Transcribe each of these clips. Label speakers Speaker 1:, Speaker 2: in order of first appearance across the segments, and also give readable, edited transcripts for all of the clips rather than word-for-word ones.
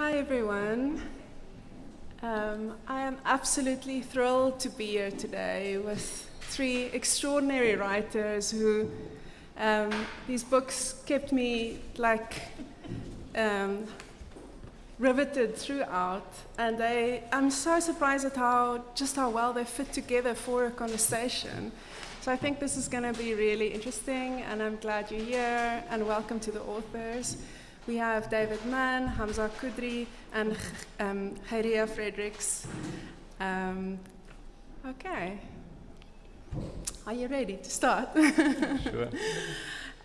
Speaker 1: Hi everyone. I am absolutely thrilled to be here today with three extraordinary writers who these books kept me riveted throughout, and I'm so surprised at how well they fit together for a conversation. So I think this is going to be really interesting, and I'm glad you're here, and welcome to the authors. We have David Mann, Hamza Koudri, and Gaireyah Fredericks. Okay. Are you ready to start?
Speaker 2: Sure.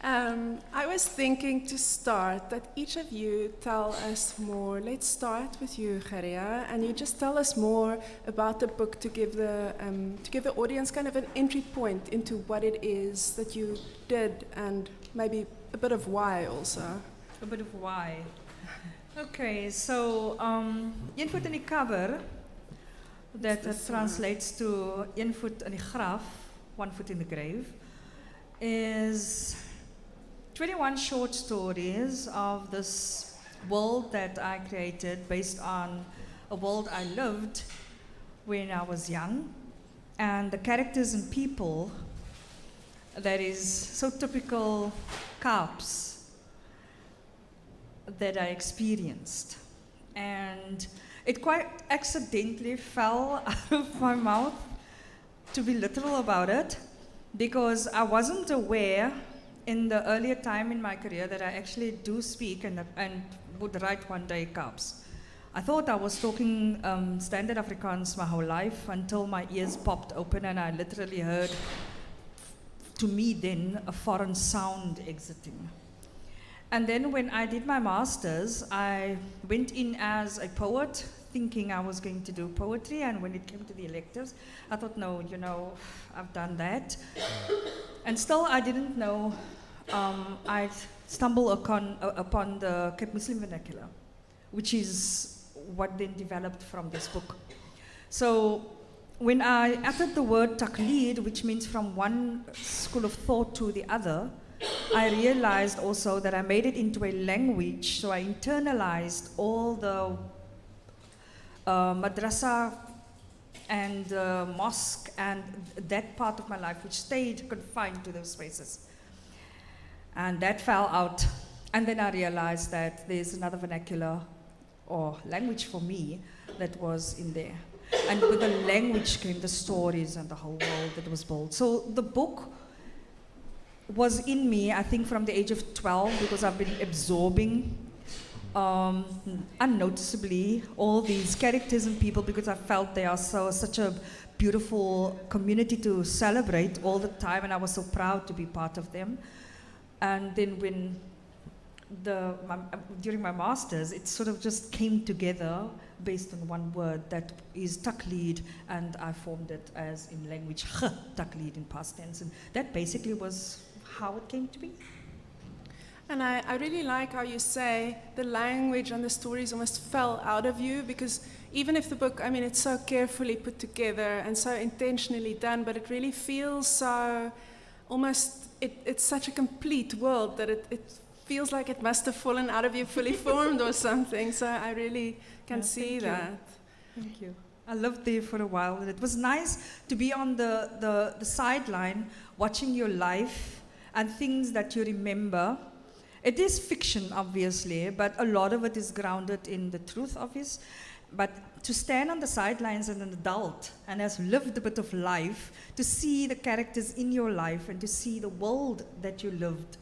Speaker 1: I was thinking to start that each of you tell us more. Let's start with you, Gaireyah, and you just tell us more about the book to give the audience kind of an entry point into what it is that you did, and maybe a bit of why also.
Speaker 3: A bit of why. Okay, so een voet in die cover, that translates to een voet in die graf, one foot in the grave, is 21 short stories of this world that I created based on a world I lived when I was young, and the characters and people that is so typical Kaaps that I experienced. And it quite accidentally fell out of my mouth to be literal about it, because I wasn't aware in the earlier time in my career that I actually do speak and would write one day Kaaps. I thought I was talking standard Afrikaans my whole life until my ears popped open and I literally heard, to me then, a foreign sound exiting. And then when I did my master's, I went in as a poet, thinking I was going to do poetry, and when it came to the electives, I thought, no, I've done that. And still I didn't know, I'd stumble upon the Cape Muslim vernacular, which is what then developed from this book. So when I uttered the word taqleed, which means from one school of thought to the other, I realized also that I made it into a language, so I internalized all the madrasa and mosque and that part of my life which stayed confined to those spaces. And that fell out. And then I realized that there's another vernacular or language for me that was in there. And with the language came the stories and the whole world that was built. So the book was in me, I think, from the age of 12, because I've been absorbing unnoticeably all these characters and people, because I felt they are such a beautiful community to celebrate all the time, and I was so proud to be part of them. And then when during my master's, it sort of just came together based on one word, that is taqleed, and I formed it as in language, taqleed in past tense, and that basically was how it came to be.
Speaker 1: And I really like how you say the language and the stories almost fell out of you, because even if the book, I mean, it's so carefully put together and so intentionally done, but it really feels so almost, it's such a complete world that it feels like it must have fallen out of you fully formed or something. So I really can see that.
Speaker 3: Thank you. I lived there for a while, and it was nice to be on the sideline watching your life and things that you remember. It is fiction, obviously, but a lot of it is grounded in the truth, obvious. But to stand on the sidelines as an adult and has lived a bit of life, to see the characters in your life and to see the world that you lived,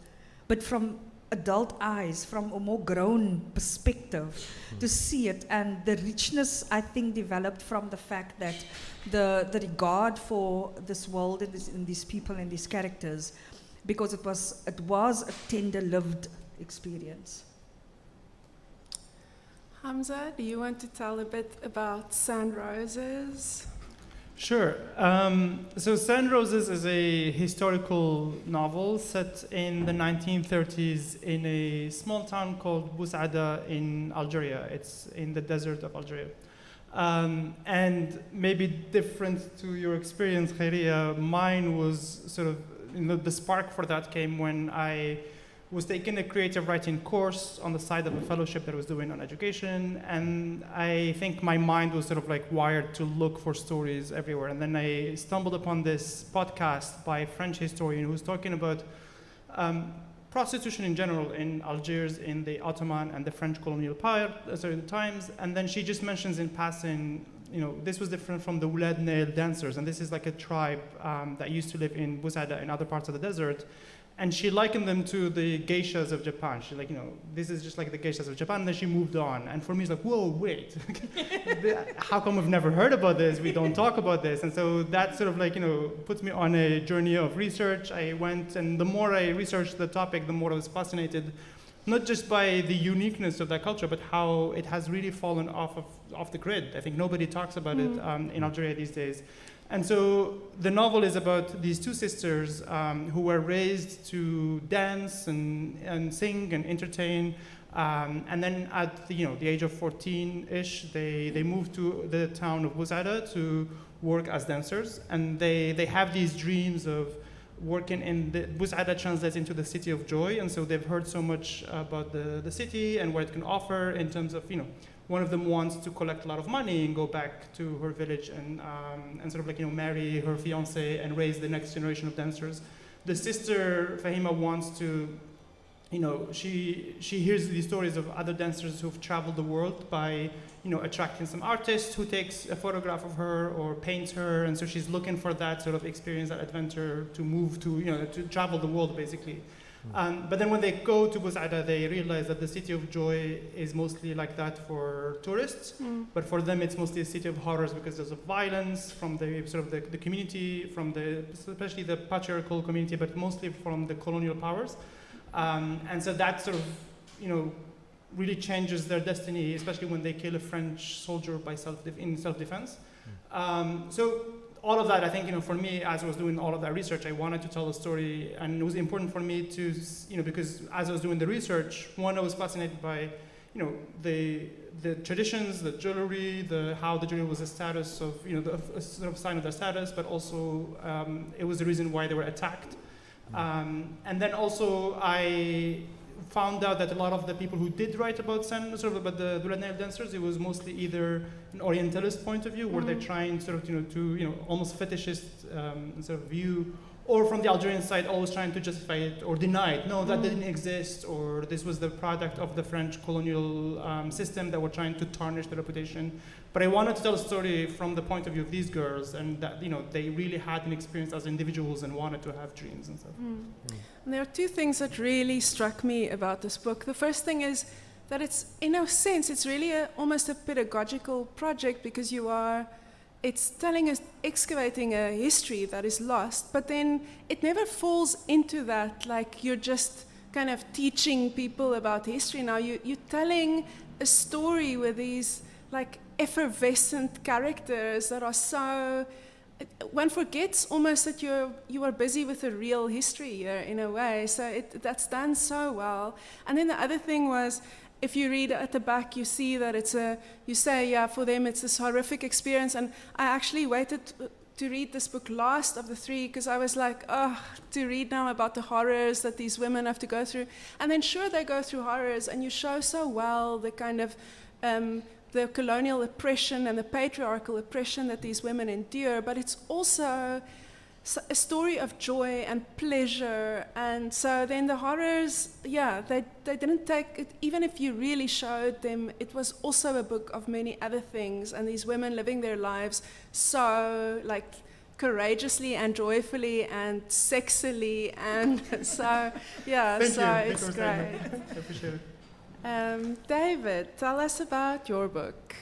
Speaker 3: but from adult eyes, from a more grown perspective, to see it, and the richness, I think, developed from the fact that the regard for this world and these people and these characters, because it was a tender lived experience.
Speaker 1: Hamza, do you want to tell a bit about Sand Roses?
Speaker 2: Sure. So Sand Roses is a historical novel set in the 1930s in a small town called Boussaada in Algeria. It's in the desert of Algeria. And maybe different to your experience, Gaireyah, mine was sort of, the spark for that came when I was taking a creative writing course on the side of a fellowship that I was doing on education, and I think my mind was sort of like wired to look for stories everywhere. And then I stumbled upon this podcast by a French historian who was talking about prostitution in general in Algiers in the Ottoman and the French colonial times. And then she just mentions in passing, this was different from the Wulad Nail dancers, and this is like a tribe that used to live in Busada and other parts of the desert. And she likened them to the geishas of Japan. She's like, this is just like the geishas of Japan. And then she moved on. And for me, it's like, whoa, wait. How come we've never heard about this? We don't talk about this. And so that sort of like, puts me on a journey of research. I went, and the more I researched the topic, the more I was fascinated, not just by the uniqueness of that culture, but how it has really fallen off the grid. I think nobody talks about it in Algeria these days. And so the novel is about these two sisters who were raised to dance and sing and entertain. And then at the age of 14-ish, they moved to the town of Busada to work as dancers. And they have these dreams of working in Busada translates into the city of joy. And so they've heard so much about the city and what it can offer in terms of, one of them wants to collect a lot of money and go back to her village and sort of like, marry her fiance and raise the next generation of dancers. The sister, Fahima, wants to, she hears these stories of other dancers who've traveled the world by, attracting some artist who takes a photograph of her or paints her. And so she's looking for that sort of experience, that adventure to move to, to travel the world, basically. But then when they go to Busada, they realize that the city of joy is mostly like that for tourists, but for them it's mostly a city of horrors because there's violence from the sort of the community, from especially the patriarchal community, but mostly from the colonial powers. And so that sort of, really changes their destiny, especially when they kill a French soldier in self-defense. So all of that, I think, for me, as I was doing all of that research, I wanted to tell a story, and it was important for me to, because as I was doing the research, one, I was fascinated by, the traditions, the jewelry, how the jewelry was a status of, a sort of sign of their status, but also it was the reason why they were attacked. And then also I found out that a lot of the people who did write about the Wulad Nail dancers, it was mostly either an Orientalist point of view, where they're trying sort of, to almost fetishist sort of view, or from the Algerian side, always trying to justify it or deny it. No, that didn't exist, or this was the product of the French colonial system that were trying to tarnish the reputation. But I wanted to tell a story from the point of view of these girls, and that they really had an experience as individuals and wanted to have dreams and stuff.
Speaker 1: And there are two things that really struck me about this book. The first thing is that it's, in a sense, it's really almost a pedagogical project, because it's telling us, excavating a history that is lost, but then it never falls into that, like you're just kind of teaching people about history. Now you're telling a story with these like effervescent characters that are so, one forgets almost that you are busy with a real history here in a way. So that's done so well. And then the other thing was, if you read at the back, you see that you say, for them it's this horrific experience. And I actually waited to read this book last of the three, because I was like, to read now about the horrors that these women have to go through. And then sure, they go through horrors, and you show so well the kind of, the colonial oppression and the patriarchal oppression that these women endure, but it's also a story of joy and pleasure. And so then the horrors, they didn't take it, even if you really showed them, it was also a book of many other things, and these women living their lives so like courageously and joyfully and sexily, and so it's great.
Speaker 2: I appreciate it.
Speaker 1: David, tell us about your book,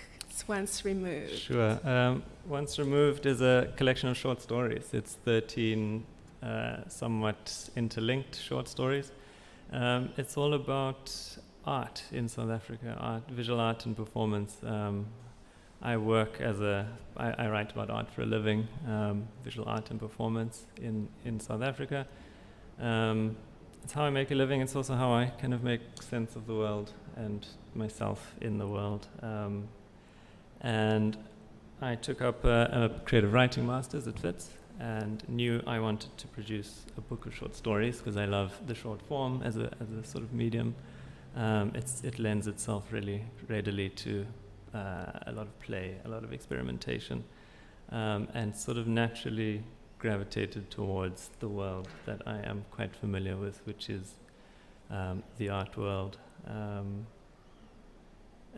Speaker 1: Once Removed.
Speaker 4: Sure. Once Removed is a collection of short stories. It's 13 somewhat interlinked short stories. It's all about art in South Africa, visual art and performance. I write about art for a living, visual art and performance in South Africa. It's how I make a living. It's also how I kind of make sense of the world and myself in the world. And I took up a creative writing master's at Wits, and knew I wanted to produce a book of short stories because I love the short form as a sort of medium. It lends itself really readily to a lot of play, a lot of experimentation, and sort of naturally gravitated towards the world that I am quite familiar with, which is the art world.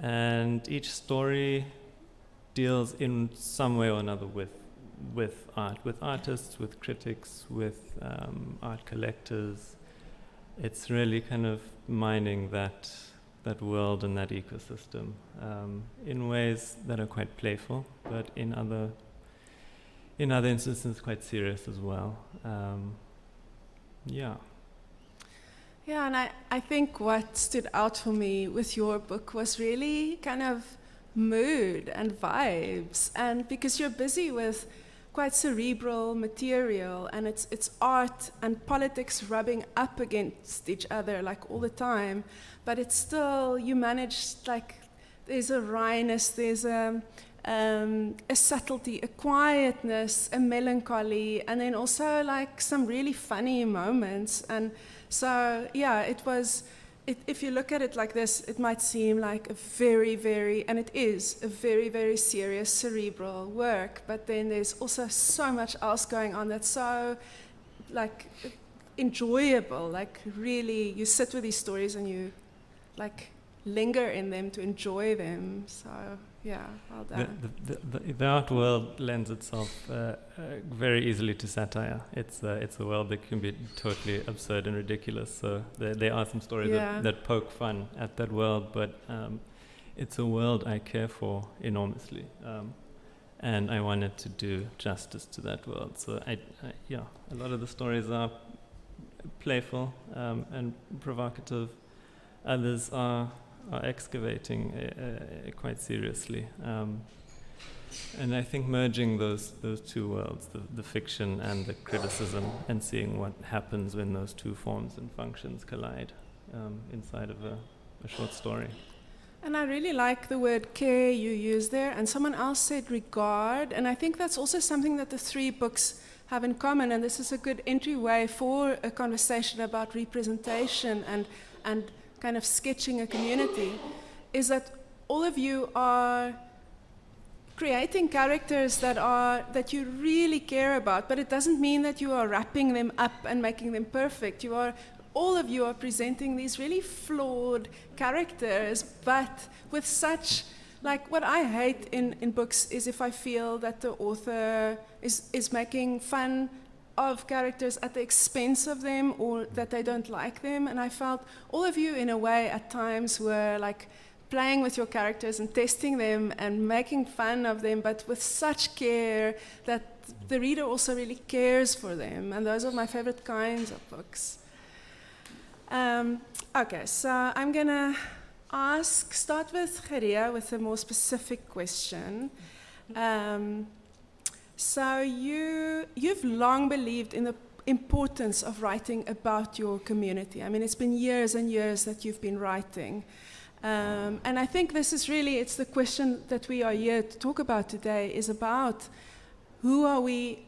Speaker 4: And each story deals in some way or another with art, with artists, with critics, with art collectors. It's really kind of mining that world and that ecosystem in ways that are quite playful, but in other instances quite serious as well. Yeah,
Speaker 1: and I think what stood out for me with your book was really kind of mood and vibes, and because you're busy with quite cerebral material, and it's art and politics rubbing up against each other like all the time, but it's still, you manage, like, there's a wryness, there's a subtlety, a quietness, a melancholy, and then also like some really funny moments. And so if you look at it like this, it might seem like a very, very, and it is a very, very serious cerebral work, but then there's also so much else going on that's so like enjoyable, like really you sit with these stories and you like linger in them to enjoy them. So yeah, well done.
Speaker 4: The art world lends itself very easily to satire. It's a world that can be totally absurd and ridiculous. So there are some stories that poke fun at that world, but it's a world I care for enormously, and I wanted to do justice to that world. So a lot of the stories are playful and provocative. Others are excavating quite seriously, and I think merging those two worlds, the fiction and the criticism, and seeing what happens when those two forms and functions collide inside of a short story.
Speaker 1: And I really like the word care you use there, and someone else said regard, and I think that's also something that the three books have in common, and this is a good entryway for a conversation about representation and kind of sketching a community, is that all of you are creating characters that you really care about, but it doesn't mean that you are wrapping them up and making them perfect. All of you are presenting these really flawed characters, but with such, like, what I hate in books is if I feel that the author is making fun of characters at the expense of them, or that they don't like them. And I felt all of you in a way at times were like playing with your characters and testing them and making fun of them, but with such care that the reader also really cares for them. And those are my favorite kinds of books. Okay, so I'm gonna start with Gaireyah with a more specific question. So you've long believed in the importance of writing about your community. I mean, it's been years and years that you've been writing. And I think this is really, it's the question that we are here to talk about today, is about who are we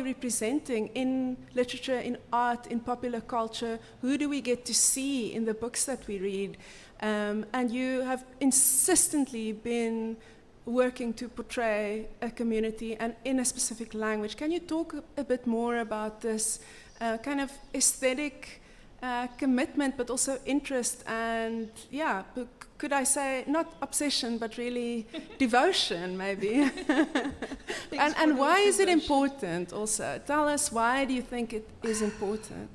Speaker 1: representing in literature, in art, in popular culture? Who do we get to see in the books that we read? And you have insistently been working to portray a community and in a specific language. Can you talk a bit more about this kind of aesthetic commitment, but also interest and, could I say, not obsession, but really devotion, maybe? and why is it important also? Tell us, why do you think it is important?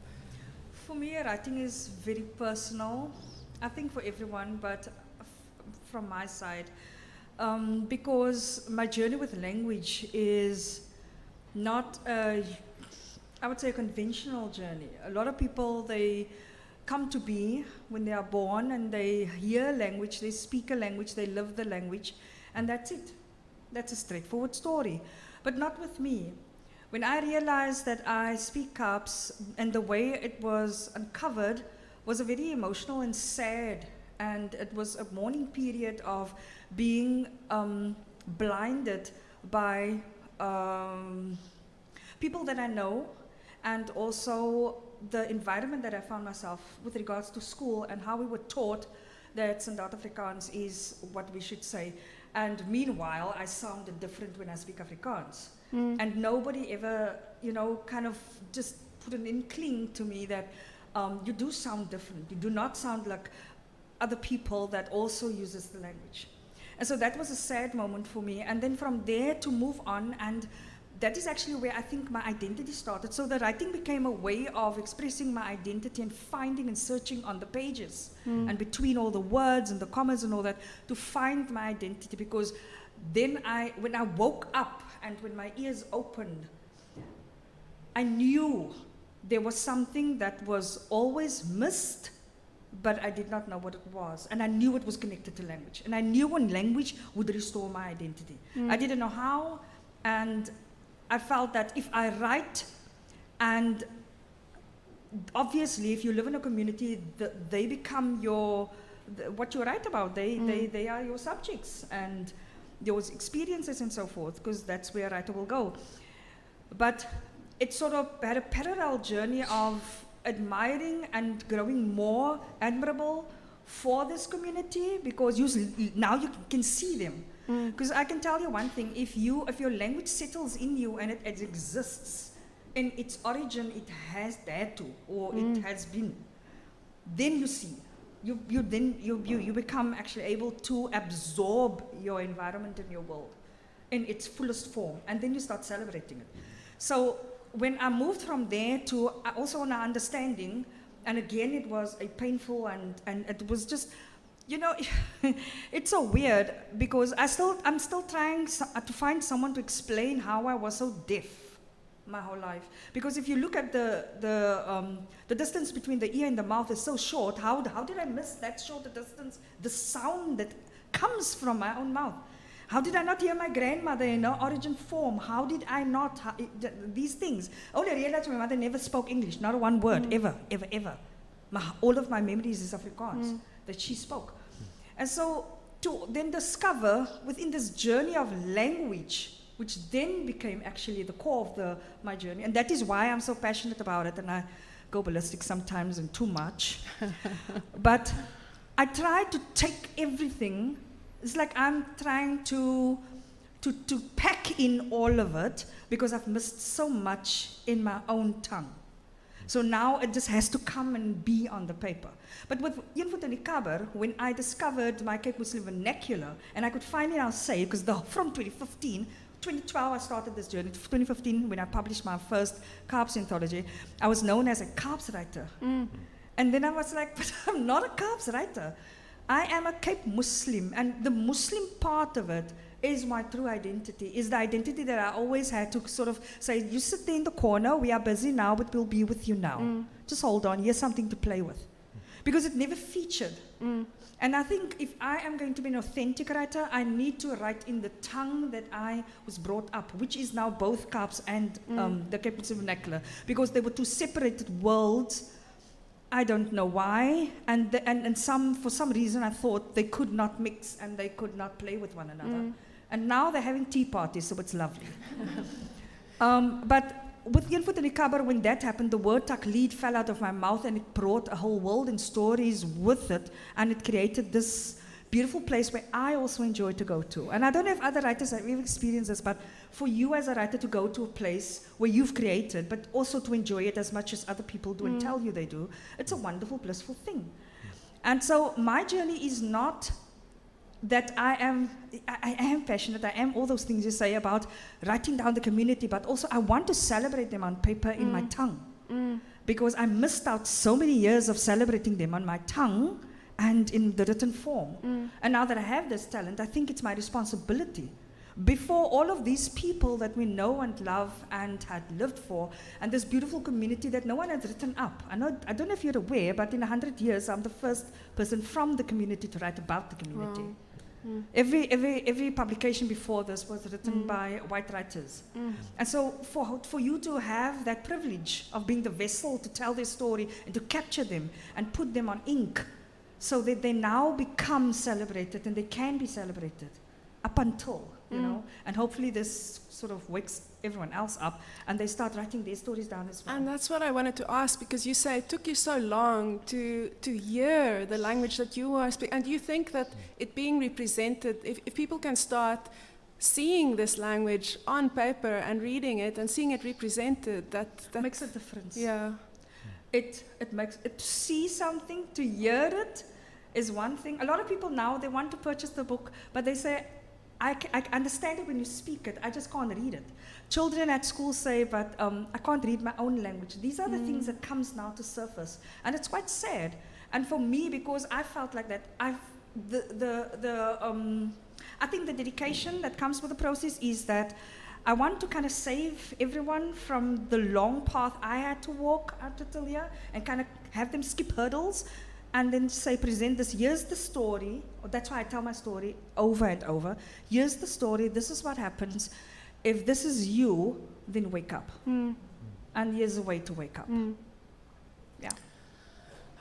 Speaker 3: For me, writing is very personal. I think for everyone, but from my side, because my journey with language is not I would say a conventional journey. A lot of people, they come to be when they are born and they hear language, they speak a language, they live the language, and that's it. That's a straightforward story. But not with me. When I realized that I speak Kaps, and the way it was uncovered was a very emotional and sad, and it was a mourning period of being blinded by people that I know, and also the environment that I found myself with regards to school and how we were taught that Standaard Afrikaans is what we should say. And meanwhile, I sounded different when I speak Afrikaans. And nobody ever, kind of just put an inkling to me that you do sound different. You do not sound like other people that also uses the language. And so that was a sad moment for me. And then from there to move on, and that is actually where I think my identity started. So the writing became a way of expressing my identity and finding and searching on the pages and between all the words and the commas and all that to find my identity. Because then when I woke up and when my ears opened, I knew there was something that was always missed, but I did not know what it was. And I knew it was connected to language. And I knew when language would restore my identity. I didn't know how, and I felt that if I write, and obviously if you live in a community, they become what you write about. They are your subjects and your experiences and so forth, because that's where a writer will go. But it sort of had a parallel journey of admiring and growing more admirable for this community, because now you can see them. Because I can tell you one thing, if your language settles in you and it exists, in its origin it has had to, or it has been, then you see. You become actually able to absorb your environment and your world in its fullest form, and then you start celebrating it. So when I moved from there to also an understanding, and again it was a painful and it was just, it's so weird because I'm still trying to find someone to explain how I was so deaf my whole life. Because if you look at the distance between the ear and the mouth is so short, how did I miss that short distance? The sound that comes from my own mouth. How did I not hear my grandmother in her origin form? How did I not, these things? Only realized my mother never spoke English, not one word, ever. All of my memories is Afrikaans that she spoke. And so to then discover within this journey of language, which then became actually the core of my journey, and that is why I'm so passionate about it, and I go ballistic sometimes and too much. But I try to take everything. It's like I'm trying to pack in all of it because I've missed so much in my own tongue. So now it just has to come and be on the paper. But with Een Voet in die Kaber, when I discovered my Cape Muslim vernacular, and I could finally now say, because from 2012 I started this journey, 2015 when I published my first Kaapse anthology, I was known as a Kaapse writer. And then I was like, but I'm not a Kaapse writer. I am a Cape Muslim, and the Muslim part of it is my true identity, is the identity that I always had to sort of say, you sit there in the corner, we are busy now, but we'll be with you now. Just hold on, here's something to play with. Because it never featured. And I think if I am going to be an authentic writer, I need to write in the tongue that I was brought up, which is now both Kaapse and the Cape Muslim vernacular, because they were two separated worlds. I don't know why, and for some reason I thought they could not mix and they could not play with one another. And now they're having tea parties, so it's lovely. But with Een Voet in die Kaber, when that happened, the word Takleed fell out of my mouth, and it brought a whole world and stories with it, and it created this beautiful place where I also enjoy to go to. And I don't know if other writers have ever experienced this, but for you as a writer to go to a place where you've created, but also to enjoy it as much as other people do and tell you they do, it's a wonderful, blissful thing. And so my journey is not that I am passionate, I am all those things you say about writing down the community, but also I want to celebrate them on paper in my tongue. Because I missed out so many years of celebrating them on my tongue and in the written form. And now that I have this talent, I think it's my responsibility. Before all of these people that we know and love and had lived for, and this beautiful community that no one had written up. I don't know if you're aware, but in 100 years, I'm the first person from the community to write about the community.
Speaker 1: Wow.
Speaker 3: Every publication before this was written by white writers. And so for you to have that privilege of being the vessel to tell their story and to capture them and put them on ink so that they now become celebrated and they can be celebrated up until you know, and hopefully this sort of wakes everyone else up and they start writing their stories down as well.
Speaker 1: And that's what I wanted to ask, because you say it took you so long to hear the language that you are speaking. And do you think that it being represented, if people can start seeing this language on paper and reading it and seeing it represented, that
Speaker 3: makes a difference.
Speaker 1: Yeah.
Speaker 3: It makes it, to see something, to hear it is one thing. A lot of people now, they want to purchase the book, but they say, I understand it when you speak it, I just can't read it. Children at school say, but I can't read my own language. These are the things that comes now to surface, and it's quite sad. And for me, because I felt like that, I think the dedication that comes with the process is that I want to kind of save everyone from the long path I had to walk up until here, and kind of have them skip hurdles, and then say, present this, here's the story. That's why I tell my story over and over. Here's the story, this is what happens. If this is you, then wake up. And here's a way to wake up. Yeah.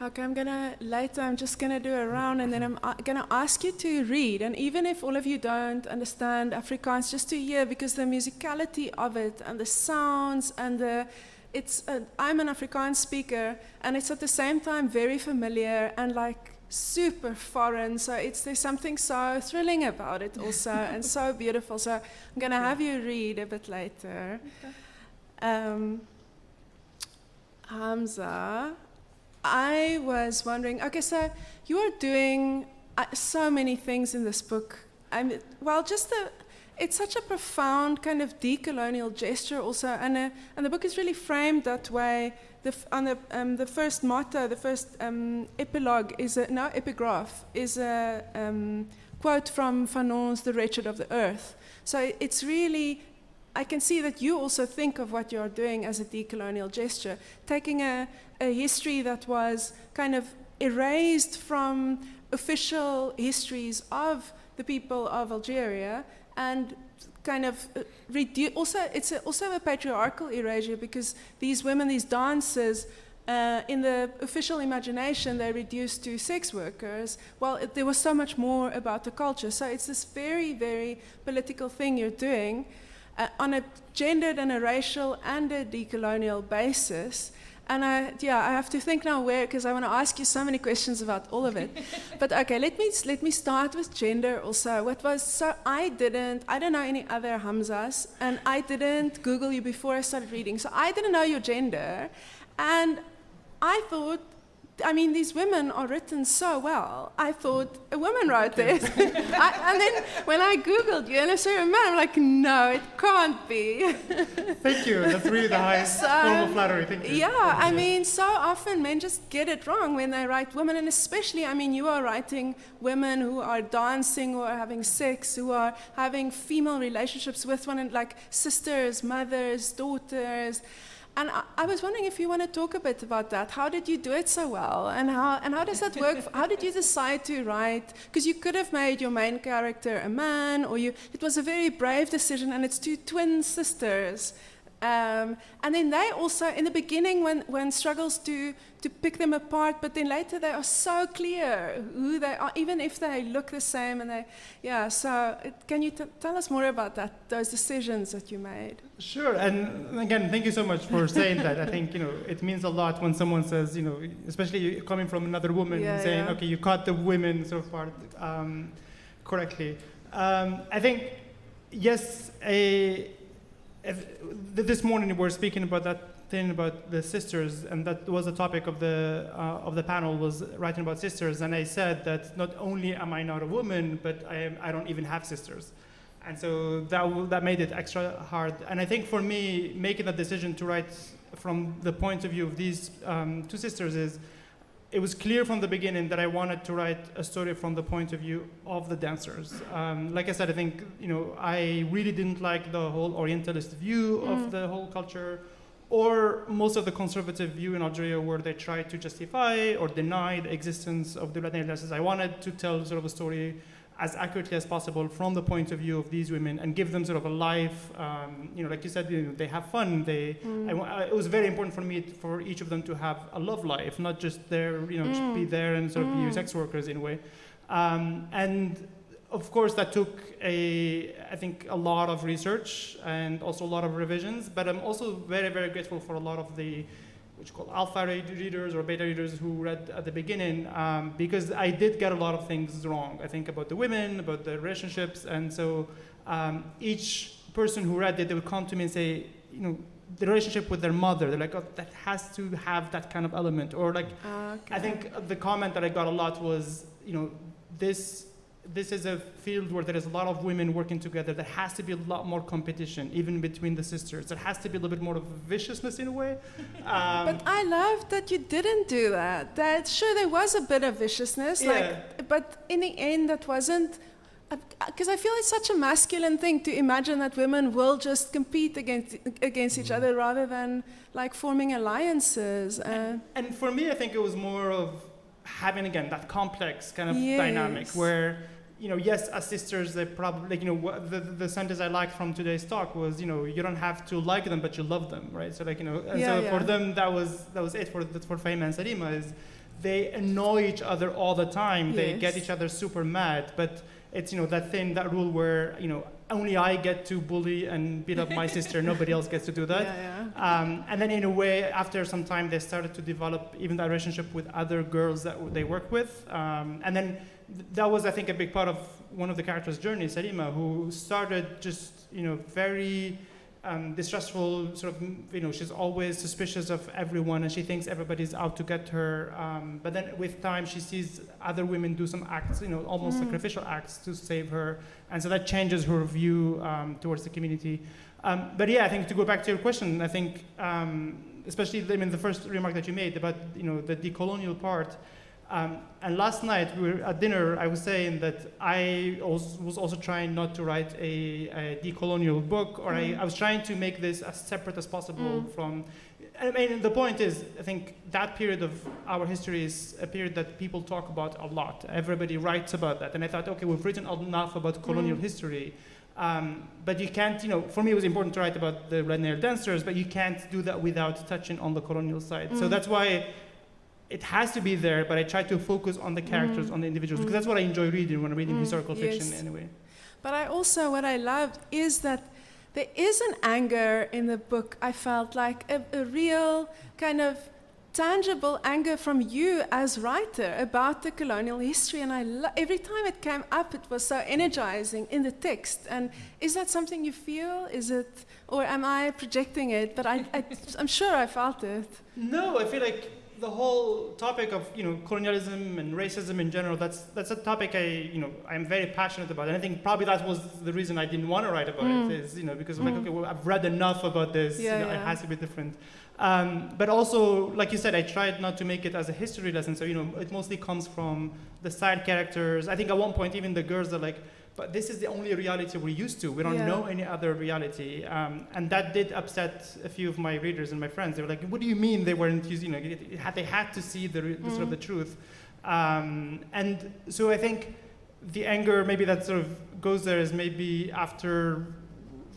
Speaker 1: Okay, I'm just gonna do a round, and then I'm gonna ask you to read. And even if all of you don't understand Afrikaans, just to hear, because the musicality of it and the sounds and I'm an Afrikaans speaker, and it's at the same time very familiar and like super foreign. So there's something so thrilling about it also, and so beautiful. So I'm gonna have you read a bit later. Okay. Hamza, I was wondering, okay, so you are doing so many things in this book. It's such a profound kind of decolonial gesture also, and the book is really framed that way. The first motto, the first epigraph is a quote from Fanon's The Wretched of the Earth. So it's really, I can see that you also think of what you're doing as a decolonial gesture, taking a history that was kind of erased from official histories of the people of Algeria, and kind of it's also a patriarchal erasure, because these women, these dancers, in the official imagination, they're reduced to sex workers. Well, there was so much more about the culture. So it's this very, very political thing you're doing on a gendered and a racial and a decolonial basis. And I have to think now where, because I want to ask you so many questions about all of it. But okay, let me start with gender also. I don't know any other Hamzas, and I didn't Google you before I started reading, so I didn't know your gender. And I thought, these women are written so well. I thought a woman wrote this. And then when I Googled you and I saw a man, I'm like, no, it can't be.
Speaker 2: Thank you. That's really the highest form of flattery. Thank you.
Speaker 1: Yeah, so often men just get it wrong when they write women, and especially, you are writing women who are dancing, who are having sex, who are having female relationships with one, and like sisters, mothers, daughters. And I was wondering if you want to talk a bit about that. How did you do it so well? And how does that work? How did you decide to write? Because you could have made your main character a man, it was a very brave decision, and it's two twin sisters. And then they also, in the beginning, when struggles to pick them apart, but then later they are so clear who they are, even if they look the same. And can you tell us more about those decisions that you made?
Speaker 2: Sure, and again, thank you so much for saying that. I think, it means a lot when someone says, especially coming from another woman, saying, okay, you caught the women so far correctly. I think, yes, this morning we were speaking about that thing about the sisters, and that was the topic of the panel, was writing about sisters. And I said that not only am I not a woman, but I don't even have sisters, and so that made it extra hard. And I think for me, making that decision to write from the point of view of these two sisters it was clear from the beginning that I wanted to write a story from the point of view of the dancers. Like I said, I think, I really didn't like the whole Orientalist view of the whole culture, or most of the conservative view in Algeria, where they try to justify or deny the existence of the Latin dancers. I wanted to tell sort of a story as accurately as possible from the point of view of these women, and give them sort of a life. Like you said, they have fun. It was very important for me for each of them to have a love life, not just just be there and sort of be sex workers in a way. And of course, that took I think a lot of research and also a lot of revisions, but I'm also very, very grateful for a lot of the, which called alpha readers or beta readers who read at the beginning, because I did get a lot of things wrong, I think, about the women, about the relationships, and so each person who read it, they would come to me and say, you know, the relationship with their mother, they're like, oh, that has to have that kind of element, or like,
Speaker 1: Okay.
Speaker 2: I think the comment that I got a lot was, you know, this is a field where there is a lot of women working together. There has to be a lot more competition, even between the sisters. There has to be a little bit more of viciousness in a way.
Speaker 1: But I love that you didn't do that. That sure there was a bit of viciousness,
Speaker 2: Yeah.
Speaker 1: but in the end that wasn't. Because I feel it's such a masculine thing to imagine that women will just compete against each other rather than like forming alliances.
Speaker 2: And for me, I think it was more of having, again, that complex kind of
Speaker 1: Yes.
Speaker 2: dynamic where, you know, yes, as sisters, they probably, like, you know, the sentence I liked from today's talk was, you know, you don't have to like them, but you love them, right? So, like, you know, and
Speaker 1: Yeah,
Speaker 2: so
Speaker 1: yeah.
Speaker 2: for them, that was it for Fahima and Salima, is they annoy each other all the time. They
Speaker 1: Yes.
Speaker 2: get each other super mad, but it's, you know, that rule where, you know, only I get to bully and beat up my sister, nobody else gets to do that.
Speaker 1: Yeah.
Speaker 2: And then in a way, after some time, they started to develop even that relationship with other girls that they work with. And then that was, I think, a big part of one of the characters' journey, Salima, who started just, you know, very distrustful, sort of, you know, she's always suspicious of everyone and she thinks everybody's out to get her. But then with time, she sees other women do some acts, you know, almost sacrificial acts to save her. And so that changes her view towards the community. But yeah, I think to go back to your question, I think, especially, I mean, the first remark that you made about, you know, the decolonial part. And last night we were at dinner, I was saying that I was also trying not to write a decolonial book, or I was trying to make this as separate as possible from, I mean, the point is, I think that period of our history is a period that people talk about a lot. Everybody writes about that. And I thought, okay, we've written enough about colonial history, but you can't, you know, for me it was important to write about the red-nailed dancers, but you can't do that without touching on the colonial side. So that's why it has to be there, but I try to focus on the characters, on the individuals, because that's what I enjoy reading when I'm reading historical fiction anyway.
Speaker 1: But I also, what I loved is that there is an anger in the book. I felt like a real kind of tangible anger from you as writer about the colonial history, and every time it came up, it was so energizing in the text. And is that something you feel? Is it, or am I projecting it? But I'm sure I felt it.
Speaker 2: No, I feel like the whole topic of, you know, colonialism and racism in general, that's a topic I'm very passionate about. And I think probably that was the reason I didn't want to write about it, is, you know, because I'm like, okay, well, I've read enough about this, it has to be different. But also, like you said, I tried not to make it as a history lesson. So, you know, it mostly comes from the side characters. I think at one point, even the girls are like, but this is the only reality we're used to. We don't know any other reality. And that did upset a few of my readers and my friends. They were like, what do you mean they weren't using, you know, they had to see the sort of the truth. And so I think the anger maybe that sort of goes there is maybe after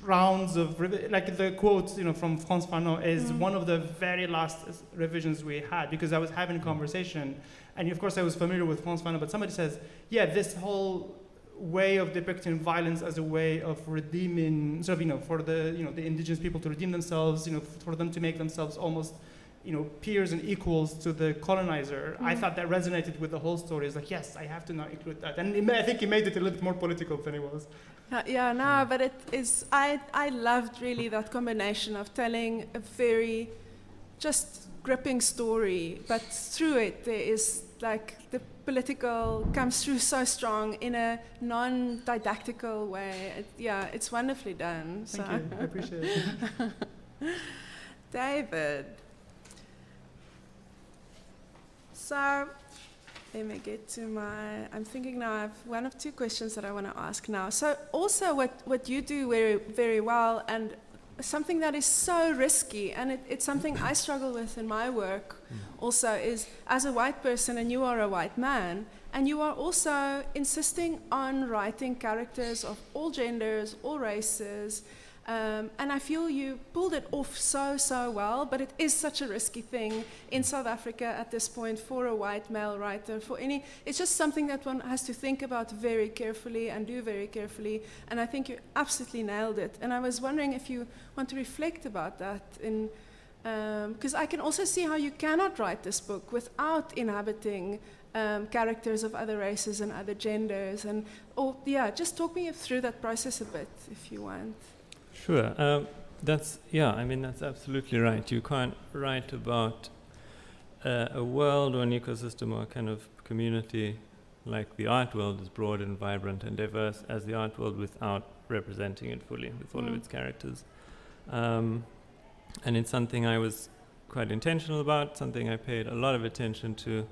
Speaker 2: rounds of, like the quote, you know, from Frantz Fanon is one of the very last revisions we had, because I was having a conversation. And of course I was familiar with Frantz Fanon, but somebody says, yeah, this whole way of depicting violence as a way of redeeming, sort of, you know, for the, you know, the indigenous people to redeem themselves, you know, for them to make themselves almost, you know, peers and equals to the colonizer. I thought that resonated with the whole story. It's like, yes, I have to now include that. And I think he made it a little bit more political than it was.
Speaker 1: Yeah, no, but it is, I loved really that combination of telling a very just gripping story, but through it there is like the political comes through so strong in a non-didactical way. It's wonderfully done.
Speaker 2: Thank you, I appreciate it.
Speaker 1: David. So, let me get to I'm thinking now I have one of two questions that I want to ask now. So also what you do very, very well, and something that is so risky, and it's something I struggle with in my work also, is as a white person, and you are a white man, and you are also insisting on writing characters of all genders, all races, And I feel you pulled it off so well, but it is such a risky thing in South Africa at this point for a white male writer. It's just something that one has to think about very carefully and do very carefully, and I think you absolutely nailed it. And I was wondering if you want to reflect about that, because I can also see how you cannot write this book without inhabiting characters of other races and other genders, just talk me through that process a bit, if you want.
Speaker 4: Sure. That's absolutely right. You can't write about a world or an ecosystem or a kind of community like the art world is broad and vibrant and diverse as the art world without representing it fully with all of its characters. And it's something I was quite intentional about, something I paid a lot of attention to.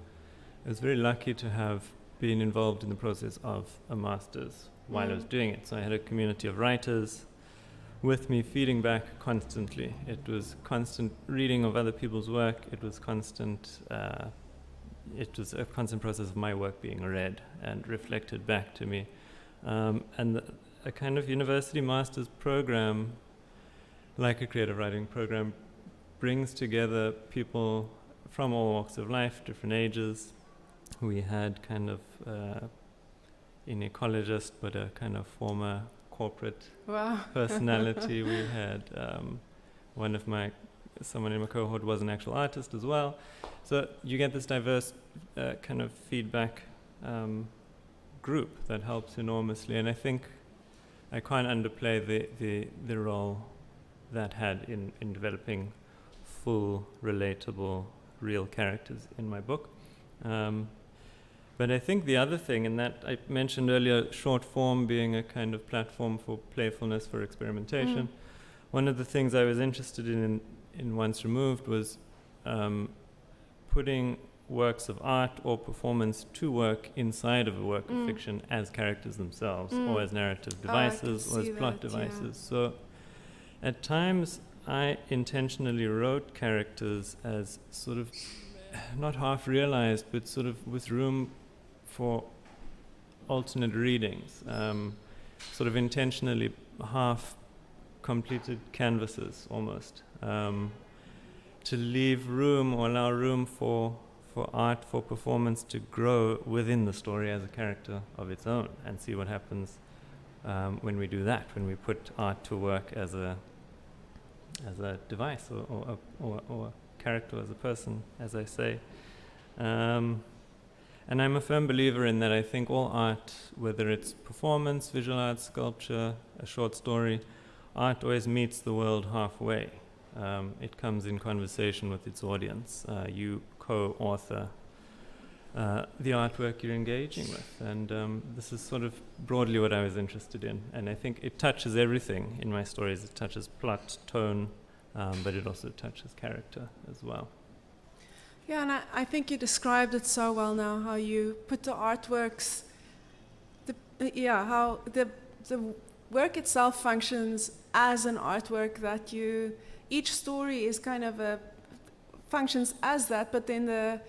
Speaker 4: I was very lucky to have been involved in the process of a master's while I was doing it. So I had a community of writers with me feeding back constantly. It was constant reading of other people's work. It was a constant process of my work being read and reflected back to me. And a kind of university master's program, like a creative writing program, brings together people from all walks of life, different ages. We had kind of an ecologist, but a kind of former corporate personality. We had someone in my cohort was an actual artist as well. So you get this diverse kind of feedback group that helps enormously. And I think I can't underplay the role that had in developing full, relatable, real characters in my book. But I think the other thing, and that I mentioned earlier, short form being a kind of platform for playfulness, for experimentation. One of the things I was interested in Once Removed was putting works of art or performance to work inside of a work of fiction as characters themselves, or as narrative devices, or as plot devices. Yeah. So at times I intentionally wrote characters as sort of not half realized, but sort of with room for alternate readings, sort of intentionally half completed canvases almost, to leave room or allow room for art, for performance to grow within the story as a character of its own, and see what happens when we do that, when we put art to work as a device or a character, as a person, as I say. And I'm a firm believer in that. I think all art, whether it's performance, visual art, sculpture, a short story, art always meets the world halfway. It comes in conversation with its audience. You co-author the artwork you're engaging with. And this is sort of broadly what I was interested in. And I think it touches everything in my stories. It touches plot, tone, but it also touches character as well.
Speaker 1: Yeah, and I think you described it so well now, how you put the artworks, how the work itself functions as an artwork, that each story is kind of functions as that, but then the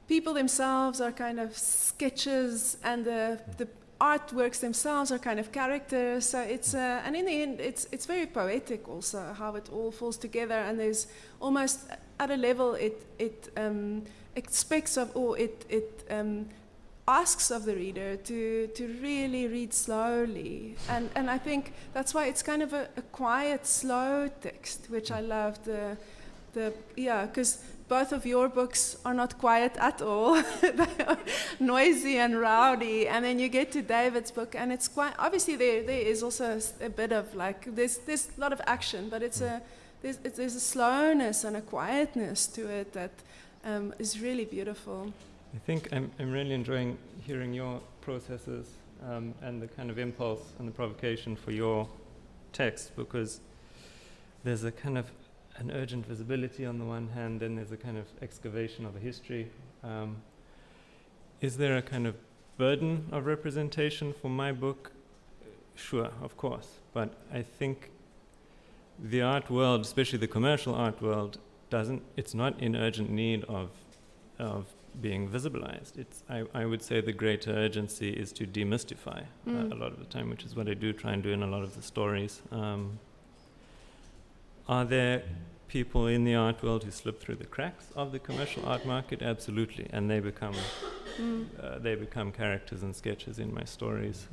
Speaker 1: people themselves are kind of sketches, and the artworks themselves are kind of characters. So it's and in the end, it's very poetic also, how it all falls together. And there's almost at a level it expects of, or it asks of the reader to really read slowly. And I think that's why it's kind of a quiet, slow text, which I love. Because both of your books are not quiet at all. They are noisy and rowdy. And then you get to David's book, and it's quite obviously there is also a bit of like there's a lot of action, but there's a slowness and a quietness to it that is really beautiful.
Speaker 4: I think I'm really enjoying hearing your processes and the kind of impulse and the provocation for your text, because there's a kind of an urgent visibility on the one hand, then there's a kind of excavation of a history. Is there a kind of burden of representation for my book? Sure, of course. But I think the art world, especially the commercial art world, it's not in urgent need of being visibilized. I would say the greater urgency is to demystify a lot of the time, which is what I do try and do in a lot of the stories. Are there people in the art world who slip through the cracks of the commercial art market? Absolutely, and they become characters and sketches in my stories.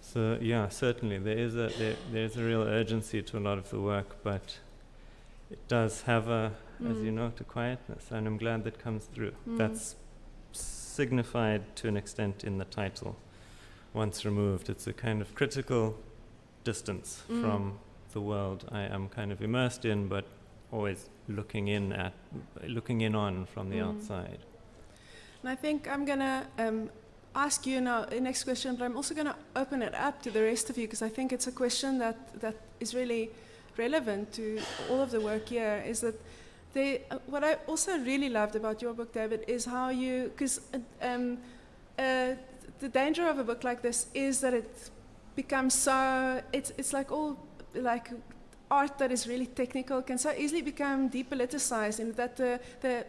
Speaker 4: So yeah, certainly there's a real urgency to a lot of the work, but it does have as you note, a quietness, and I'm glad that comes through. That's signified to an extent in the title. Once removed, it's a kind of critical distance from the world I am kind of immersed in, but always looking in on from the outside.
Speaker 1: And I think I'm gonna ask you now the next question, but I'm also gonna open it up to the rest of you, because I think it's a question that is really relevant to all of the work here. Is that what I also really loved about your book, David, is how you, because the danger of a book like this is that it becomes so, it's like all, like art that is really technical can so easily become depoliticized, in that the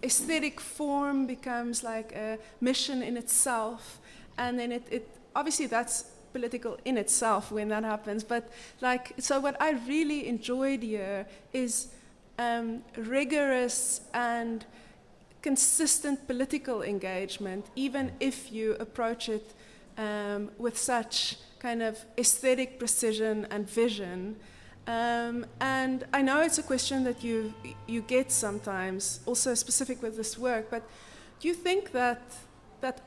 Speaker 1: aesthetic form becomes like a mission in itself, and then it obviously that's political in itself when that happens. But like, so what I really enjoyed here is rigorous and consistent political engagement, even if you approach it with such kind of aesthetic precision and vision. And I know it's a question that you get sometimes, also specific with this work, but do you think that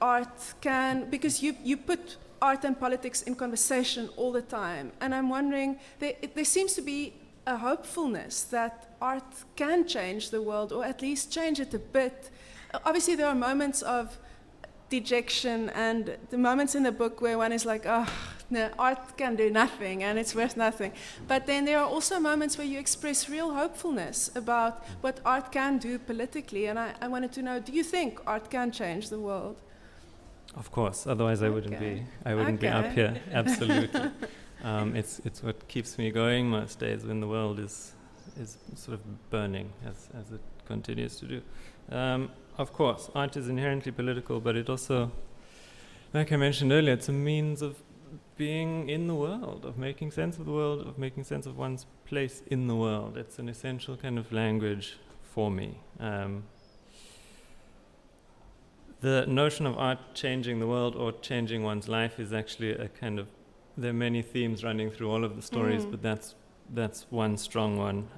Speaker 1: art can, because you put art and politics in conversation all the time, and I'm wondering, there seems to be a hopefulness that art can change the world, or at least change it a bit. Obviously there are moments of dejection and the moments in the book where one is like, oh, no, art can do nothing and it's worth nothing. But then there are also moments where you express real hopefulness about what art can do politically. And I wanted to know, do you think art can change the world?
Speaker 4: Of course, otherwise I wouldn't be up here. Absolutely. It's what keeps me going most days when the world is sort of burning as it continues to do. Of course, art is inherently political, but it also, like I mentioned earlier, it's a means of being in the world, of making sense of the world, of making sense of one's place in the world. It's an essential kind of language for me. The notion of art changing the world or changing one's life is actually a kind of, there are many themes running through all of the stories, but that's one strong one.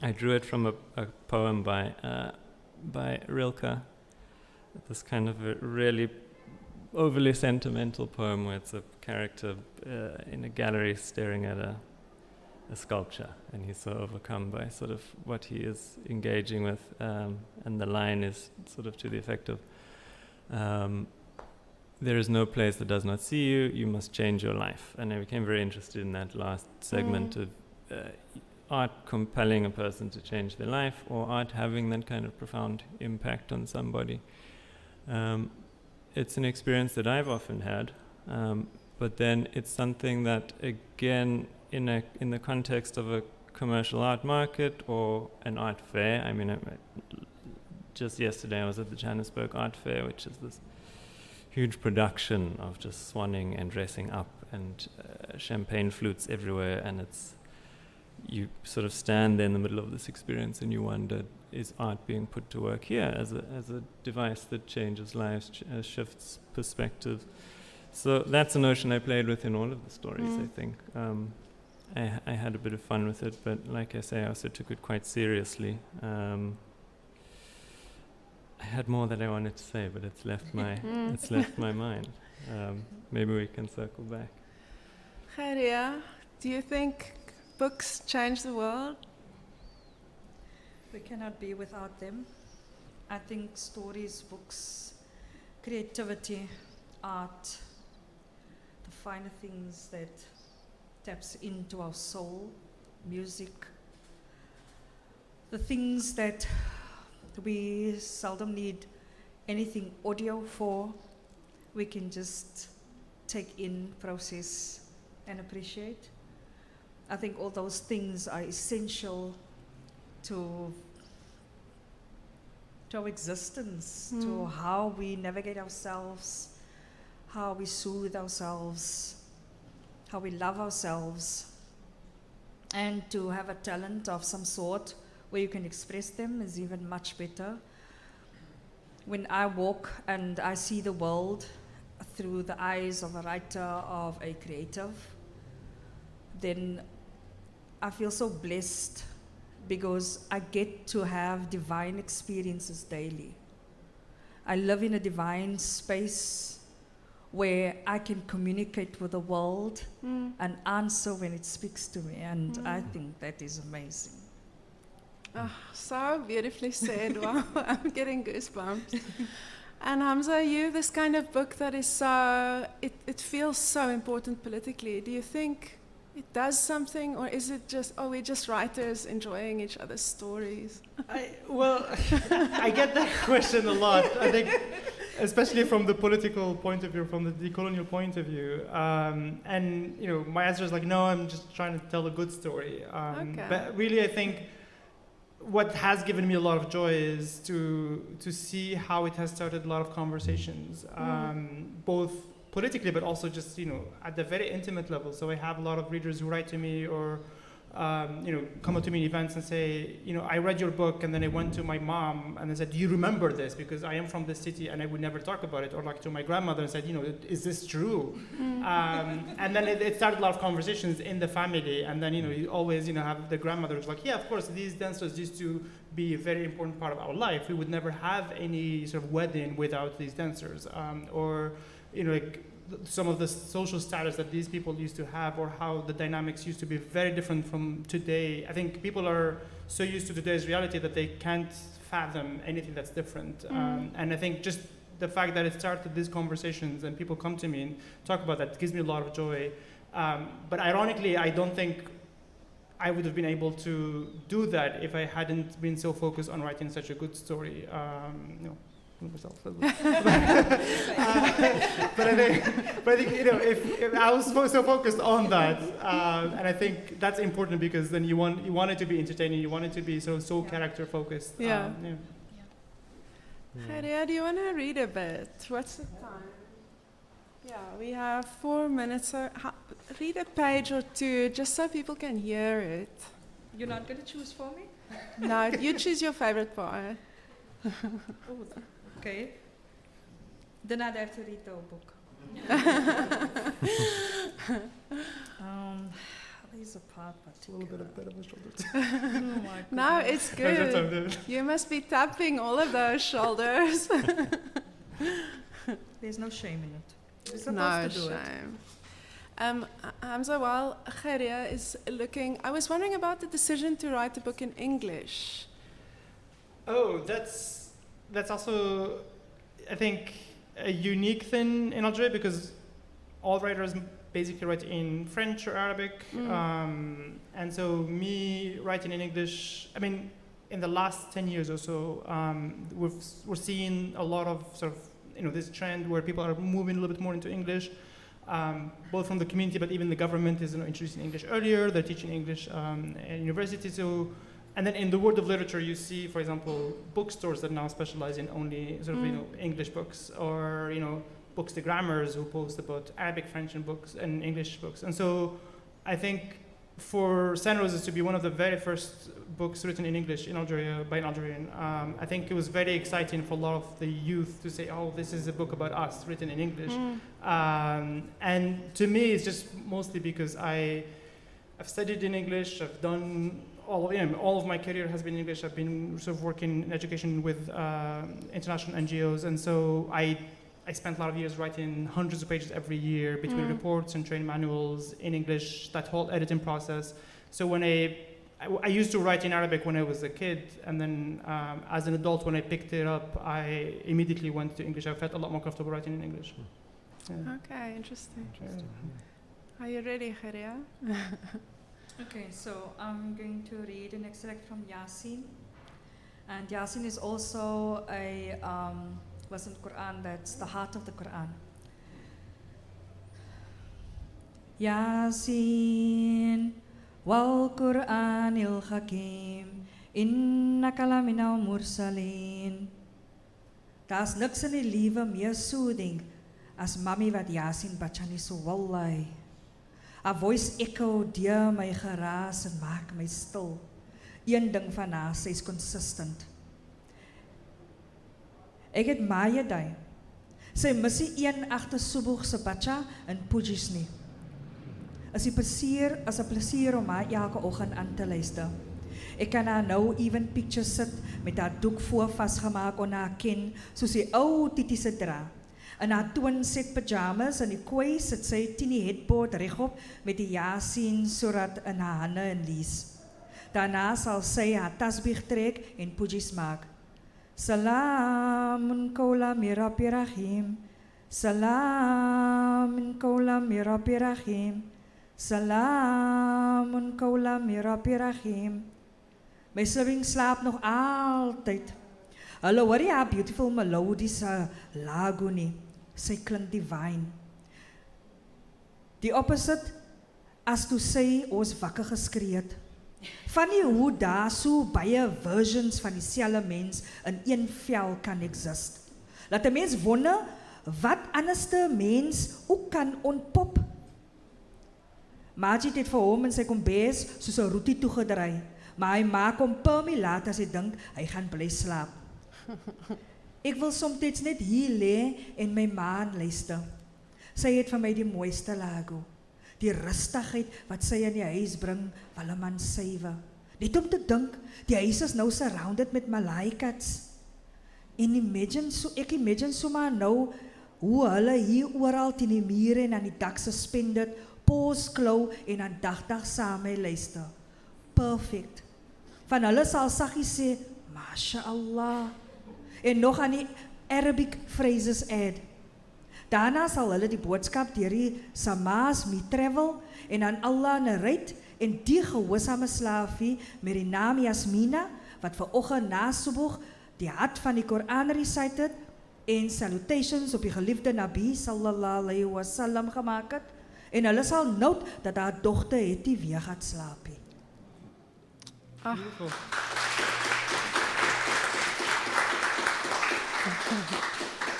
Speaker 4: I drew it from a poem by Rilke, this kind of a really overly sentimental poem where it's a character in a gallery staring at a sculpture, and he's so overcome by sort of what he is engaging with, and the line is sort of to the effect of, there is no place that does not see you, you must change your life. And I became very interested in that last segment of art compelling a person to change their life, or art having that kind of profound impact on somebody. It's an experience that I've often had, but then it's something that, again, in the context of a commercial art market or an art fair, I mean, just yesterday I was at the Johannesburg Art Fair, which is this huge production of just swanning and dressing up and champagne flutes everywhere, and you sort of stand there in the middle of this experience and you wonder, is art being put to work here as a device that changes lives, shifts perspective? So that's a notion I played with in all of the stories, I think. I had a bit of fun with it, but like I say, I also took it quite seriously. I had more that I wanted to say, but it's left my mind. Maybe we can circle back.
Speaker 1: Gaireyah, do you think books change the world?
Speaker 3: We cannot be without them. I think stories, books, creativity, art, the finer things that taps into our soul, music, the things that we seldom need anything audio for, we can just take in, process, and appreciate. I think all those things are essential to our existence, to how we navigate ourselves, how we soothe ourselves, how we love ourselves. And to have a talent of some sort where you can express them is even much better. When I walk and I see the world through the eyes of a writer, of a creative, then I feel so blessed because I get to have divine experiences daily. I live in a divine space where I can communicate with the world and answer when it speaks to me, and I think that is amazing.
Speaker 1: Oh, so beautifully said. Wow, I'm getting goosebumps. And Hamza, you, this kind of book that is so, it feels so important politically. Do you think it does something, or is it just, we're just writers enjoying each other's stories?
Speaker 2: Well, I get that question a lot. I think, especially from the political point of view, from the decolonial point of view. And, you know, my answer is like, no, I'm just trying to tell a good story.
Speaker 1: Okay.
Speaker 2: But really, I think what has given me a lot of joy is to see how it has started a lot of conversations, both politically, but also just, you know, at the very intimate level. So I have a lot of readers who write to me or, you know, come up to me in events and say, you know, I read your book and then I went to my mom and I said, do you remember this? Because I am from this city and I would never talk about it. Or like to my grandmother and said, you know, is this true? And then it started a lot of conversations in the family. And then, you know, you always, you know, have the grandmother who's like, yeah, of course, these dancers used to be a very important part of our life. We would never have any sort of wedding without these dancers. Or, you know, like some of the social status that these people used to have, or how the dynamics used to be very different from today. I think people are so used to today's reality that they can't fathom anything that's different. And I think just the fact that it started these conversations and people come to me and talk about that gives me a lot of joy. But ironically, I don't think I would have been able to do that if I hadn't been so focused on writing such a good story. You know, myself. But I think you know, if I was so focused on that, and I think that's important because then you want it to be entertaining, you want it to be so character focused.
Speaker 1: Yeah. Gaireyah, do you want to read a bit? What's the time? Yeah, we have 4 minutes. So read a page or two, just so people can hear it.
Speaker 3: You're not going to choose for me?
Speaker 1: No, you choose your favorite part.
Speaker 3: Okay. Then I'd have to read the whole book. There's a part particular.
Speaker 2: A little bit of a shoulder.
Speaker 3: Oh my
Speaker 1: No,
Speaker 3: goodness.
Speaker 1: it's good. You must be tapping all of those shoulders.
Speaker 3: There's no shame in it. You're supposed
Speaker 1: No
Speaker 3: to do it.
Speaker 1: shame. Hamza, while Gaireyah is looking, I was wondering about the decision to write the book in English.
Speaker 2: Oh, that's also, I think, a unique thing in Algeria because all writers basically write in French or Arabic. And so me writing in English, I mean, in the last 10 years or so, we're seeing a lot of sort of, you know, this trend where people are moving a little bit more into English, both from the community, but even the government is, you know, introducing English earlier. They're teaching English at university. So, and then in the world of literature, you see, for example, bookstores that now specialize in only sort of, you know, English books, or, you know, bookstagrammers who post about Arabic, French, and books and English books. And so, I think for Sun Roses to be one of the very first books written in English in Algeria by an Algerian, I think it was very exciting for a lot of the youth to say, oh, this is a book about us written in English. And to me, it's just mostly because I've studied in English. I've done all of my career has been in English. I've been sort of working in education with international NGOs, and so I spent a lot of years writing hundreds of pages every year between reports and training manuals in English, that whole editing process. So when I used to write in Arabic when I was a kid, and then as an adult, when I picked it up, I immediately went to English. I felt a lot more comfortable writing in English. Yeah.
Speaker 1: Okay, interesting. Are you ready, Gaireyah?
Speaker 3: Okay, so I'm going to read an extract from Yasin. And Yasin is also a verse in the Quran that's the heart of the Quran. Yasin wal Qur'anil Hakim innaka laminal mursalin. Daar's niks in die lewe meer soothing as mami wat Yasin bacha nie so wallahi. Haar voice echo deur my geraas en maak my stil. Een ding van haar, sy is consistent. Ek het Maya daai. Sy mis die een agter Subuh se bacha en Pujis nie. As 'n plesier om haar elke oggend aan te luister. Ek kan haar nou even pictures sit met haar doek voor vasgemaak onder haar kin, soos die ou titie se dra. In haar twin set pyjamas en die kooi sit sy tiny headboard regop met die Yasin surat in haar hande en lees. Daarna sal sy haar tasbih trek en pujis maak. Salamun qawlan min Rabbir Rahim. Salamun qawlan min Rabbir Rahim. Salamun qawlan min Rabbir Rahim. My sibling slaap nog altyd. Hulle hoor nie haar beautiful melodiese lagu nie. Sy klink divine. Die opposite as toe sy ons wakker geskree het. Van die hoe daar so baie versions van dieselfde mens in een vel kan exist. Laat 'n mens wonder wat anderste mens ook kan ontpop. Majid het vir hom en sy kombes soos 'n roetie toegedraai, maar hy maak hom permie laat as hy dink hy gaan bly slaap. Ek wil soms net hier lê en my maan luister. Sy het vir my die mooiste lagu. Die rustigheid wat sy in die huis bring, Willeman suiwer. Net om te dink, die huis is nou surrounded met malaikas. En ek imagine so maar nou, hoe hulle hier oral teen die mure en aan die dak suspended, pos klou en aandagtig saam mee luister. Perfect. Van hulle sal saggies sê, Masha Allah. En nog aan die Arabic phrases add. Daarna sal hulle die boodskap deur die Sama's mee travel en aan Allah narrate en die gehoorsame slaafie met die naam Yasmina wat vanoggend na Subuh die hart van die Koran recite en salutations op die geliefde Nabi sallallahu alaihi wasallam gemaak het en hulle sal note dat haar dogter het nie weer gaan slaap nie.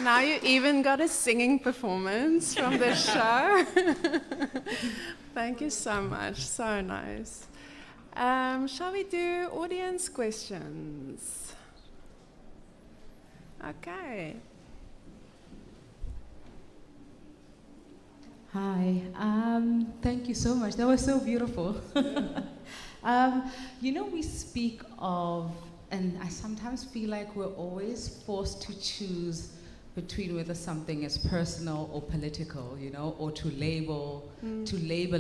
Speaker 1: Now you even got a singing performance from the show. Thank you so much. So nice. Shall we do audience questions? Okay.
Speaker 5: Hi. Thank you so much. That was so beautiful. We speak of, and I sometimes feel like we're always forced to choose between whether something is personal or political, or to label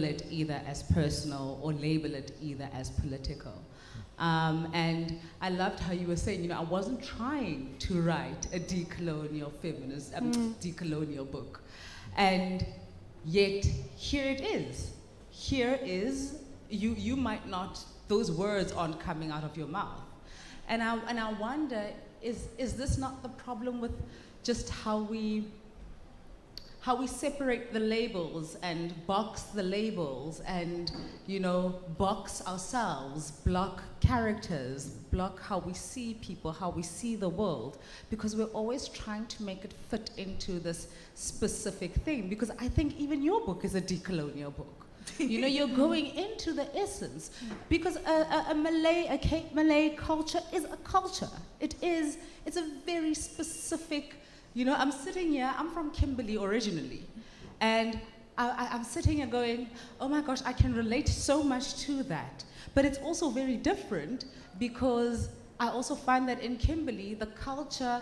Speaker 5: it either as personal or label it either as political. And I loved how you were saying, I wasn't trying to write a decolonial feminist, decolonial book. And yet, here it is. Here is, you might not, those words aren't coming out of your mouth. And I wonder, is this not the problem with just how we separate the labels and box the labels and, box ourselves, block characters, block how we see people, how we see the world, because we're always trying to make it fit into this specific thing. Because I think even your book is a decolonial book. You're going into the essence, because a Cape Malay culture is a culture. It's a very specific. I'm sitting here, I'm from Kimberley originally, and I'm sitting here going, oh my gosh, I can relate so much to that. But it's also very different, because I also find that in Kimberley, the culture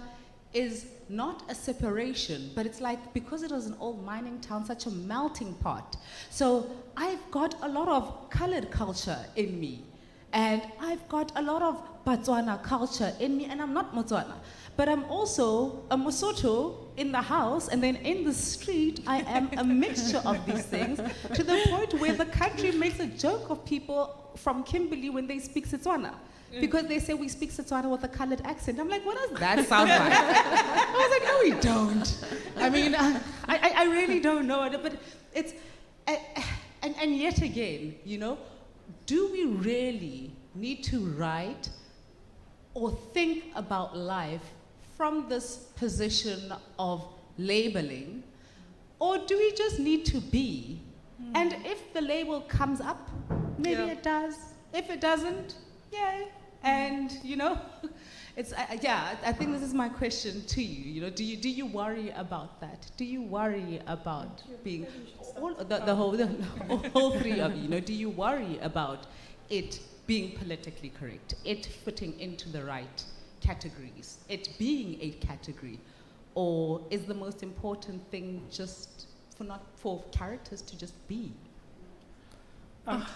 Speaker 5: is not a separation, but it's like, because it was an old mining town, such a melting pot. So I've got a lot of colored culture in me, and I've got a lot of Botswana culture in me, and I'm not Botswana. But I'm also a Mosotho in the house, and then in the street, I am a mixture of these things, to the point where the country makes a joke of people from Kimberley when they speak Setswana. Because they say we speak Setswana with a colored accent. I'm like, what does that sound like? I was like, no, we don't. I mean, I really don't know. But it's, and yet again, do we really need to write or think about life from this position of labeling, or do we just need to be And if the label comes up, maybe
Speaker 3: Yeah.
Speaker 5: it does. If it doesn't, yay. And you know, it's I think this is my question to you. You know, do you worry about that? Do you worry about being the whole three of you? You know, do you worry about it being politically correct, it fitting into the right categories, it being a category, or is the most important thing just for characters to just be?